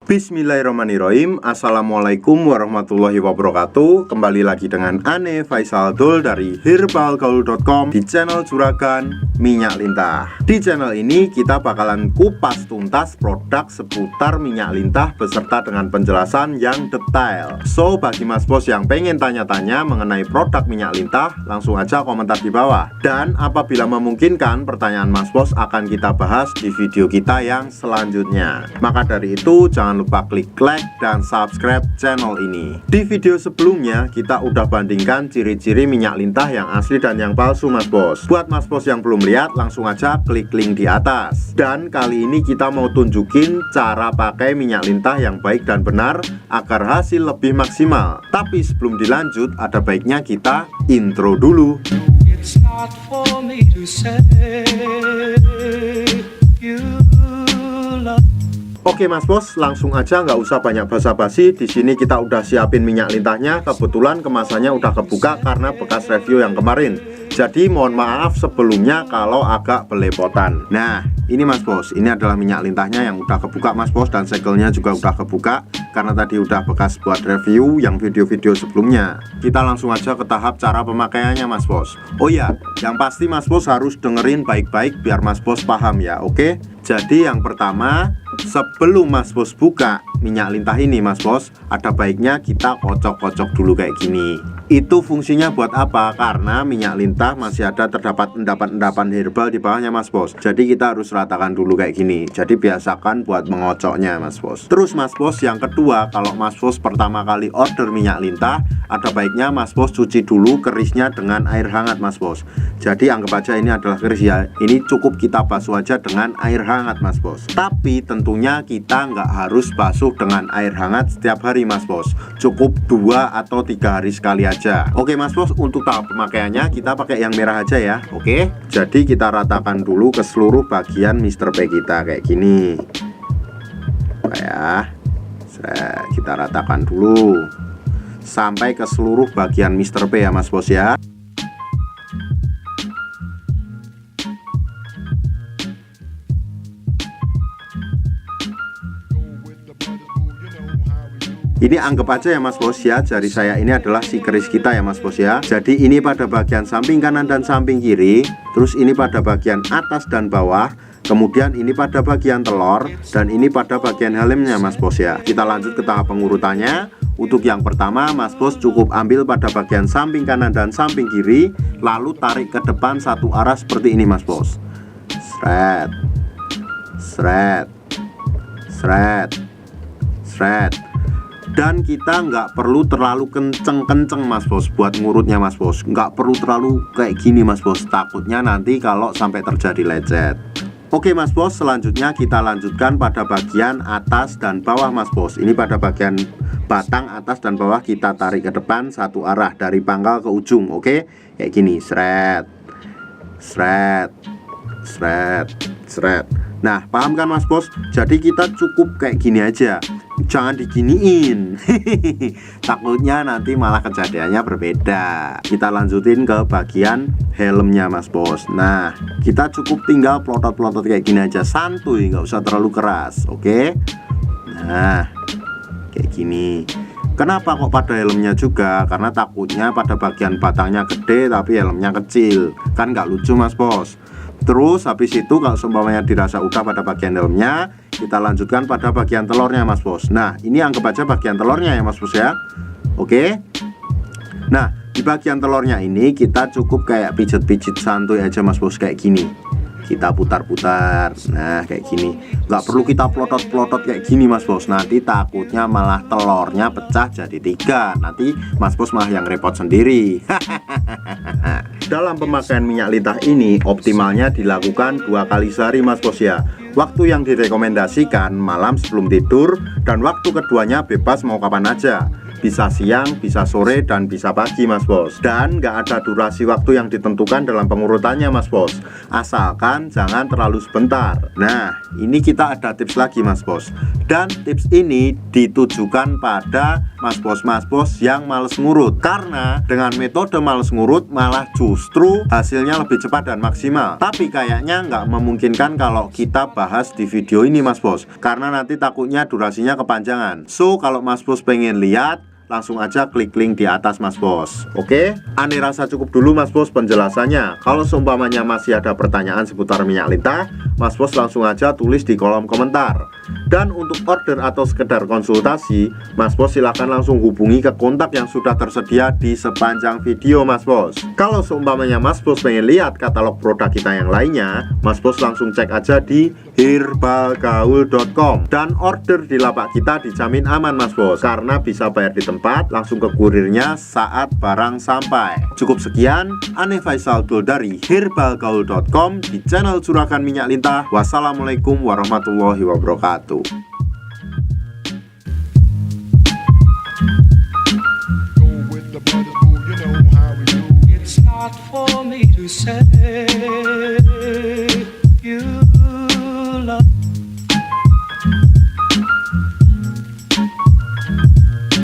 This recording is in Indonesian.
Bismillahirrahmanirrahim. Assalamualaikum warahmatullahi wabarakatuh. Kembali lagi dengan Ane Faisal Dul dari herbalgaul.com di channel Juragan Minyak Lintah. Di channel ini kita bakalan kupas tuntas produk seputar minyak lintah beserta dengan penjelasan yang detail. So, bagi mas bos yang pengen tanya-tanya mengenai produk minyak lintah, langsung aja komentar di bawah. Dan apabila memungkinkan, pertanyaan mas bos akan kita bahas di video kita yang selanjutnya. Maka dari itu, jangan lupa klik like dan subscribe channel ini. Di video sebelumnya kita udah bandingkan ciri-ciri minyak lintah yang asli dan yang palsu mas bos. Buat mas bos yang belum lihat, langsung aja klik link di atas. Dan kali ini kita mau tunjukin cara pakai minyak lintah yang baik dan benar agar hasil lebih maksimal. Tapi sebelum dilanjut, ada baiknya kita intro dulu. It's not for me to say you love. Oke mas bos, langsung aja, nggak usah banyak basa-basi. Di sini kita udah siapin minyak lintahnya. Kebetulan kemasannya udah kebuka karena bekas review yang kemarin. Jadi mohon maaf sebelumnya kalau agak belepotan. Nah, ini mas bos, ini adalah minyak lintahnya yang udah kebuka mas bos, dan segelnya juga udah kebuka karena tadi udah bekas buat review yang video-video sebelumnya. Kita langsung aja ke tahap cara pemakaiannya mas bos. Oh ya, yang pasti mas bos harus dengerin baik-baik biar mas bos paham ya, oke? Jadi yang pertama, sebelum mas bos buka minyak lintah ini mas bos, ada baiknya kita kocok-kocok dulu kayak gini. Itu fungsinya buat apa? Karena minyak lintah masih ada terdapat endapan-endapan herbal di bawahnya mas bos. Jadi kita harus ratakan dulu kayak gini. Jadi biasakan buat mengocoknya mas bos. Terus mas bos, yang kedua, kalau mas bos pertama kali order minyak lintah, ada baiknya mas bos cuci dulu kerisnya dengan air hangat mas bos. Jadi anggap aja ini adalah keris ya. Ini cukup kita basuh aja dengan air hangat mas bos. Tapi tentunya kita nggak harus basuh dengan air hangat setiap hari mas bos. Cukup 2 atau 3 hari sekali aja. Oke mas bos, untuk tahap pemakaiannya kita pakai yang merah aja ya. Oke, jadi kita ratakan dulu ke seluruh bagian Mr. P kita kayak gini ya. Kita ratakan dulu sampai ke seluruh bagian Mr. P ya mas bos ya. Ini anggap aja ya mas bos ya, jari saya ini adalah si keris kita ya mas bos ya. Jadi ini pada bagian samping kanan dan samping kiri, terus ini pada bagian atas dan bawah, kemudian ini pada bagian telur, dan ini pada bagian helmnya mas bos ya. Kita lanjut ke tahap pengurutannya. Untuk yang pertama mas bos cukup ambil pada bagian samping kanan dan samping kiri, lalu tarik ke depan satu arah seperti ini mas bos. Sret, sret, sret, sret. Dan kita nggak perlu terlalu kenceng-kenceng mas bos buat ngurutnya mas bos. Nggak perlu terlalu kayak gini mas bos, takutnya nanti kalau sampai terjadi lecet. Oke mas bos, selanjutnya kita lanjutkan pada bagian atas dan bawah mas bos. Ini pada bagian batang atas dan bawah kita tarik ke depan satu arah dari pangkal ke ujung. Oke, kayak gini, sret, sret, sret, sret. Nah, paham kan mas bos? Jadi kita cukup kayak gini aja, jangan diginiin. Takutnya nanti malah kejadiannya berbeda. Kita lanjutin ke bagian helmnya mas bos. Nah, kita cukup tinggal plotot-plotot kayak gini aja, santuy, nggak usah terlalu keras. Oke. Nah, kayak gini. Kenapa kok pada helmnya juga? Karena takutnya pada bagian batangnya gede tapi helmnya kecil, kan nggak lucu mas bos. Terus habis itu kalau seumpamanya dirasa udah pada bagian helmnya, kita lanjutkan pada bagian telurnya mas bos. Nah, ini anggap aja bagian telurnya ya mas bos ya. Oke. Nah, di bagian telurnya ini kita cukup kayak pijet-pijet santuy aja mas bos, kayak gini. Kita putar-putar. Nah, kayak gini. Nggak perlu kita plotot-plotot kayak gini mas bos. Nanti takutnya malah telurnya pecah jadi 3. Nanti mas bos malah yang repot sendiri. Dalam pemakaian minyak lintah ini optimalnya dilakukan 2 kali sehari mas bos ya. Waktu yang direkomendasikan malam sebelum tidur, dan waktu keduanya bebas mau kapan aja. bisa siang, bisa sore, dan bisa pagi Mas Bos. Dan nggak ada durasi waktu yang ditentukan dalam pengurutannya Mas Bos, asalkan jangan terlalu sebentar. Nah, ini kita ada tips lagi Mas Bos. Dan tips ini ditujukan pada Mas Bos yang males ngurut, karena dengan metode males ngurut malah justru hasilnya lebih cepat dan maksimal. Tapi kayaknya nggak memungkinkan kalau kita bahas di video ini Mas Bos, karena nanti takutnya durasinya kepanjangan. So kalau Mas Bos pengen lihat, langsung aja klik link di atas Mas Bos. Oke, Ane rasa cukup dulu Mas Bos penjelasannya. Kalau seumpamanya masih ada pertanyaan seputar minyak lintah, Mas Bos langsung aja tulis di kolom komentar. Dan untuk order atau sekedar konsultasi, Mas Bos silahkan langsung hubungi ke kontak yang sudah tersedia di sepanjang video Mas Bos. Kalau seumpamanya Mas Bos pengen lihat katalog produk kita yang lainnya, Mas Bos langsung cek aja di herbalgaul.com. Dan order di lapak kita dijamin aman Mas Bos, karena bisa bayar di tempat, langsung ke kurirnya saat barang sampai. Cukup sekian, Ane Faisal Dul dari herbalgaul.com di channel Curagan Minyak Lintah. Wassalamualaikum warahmatullahi wabarakatuh. It's not for me to say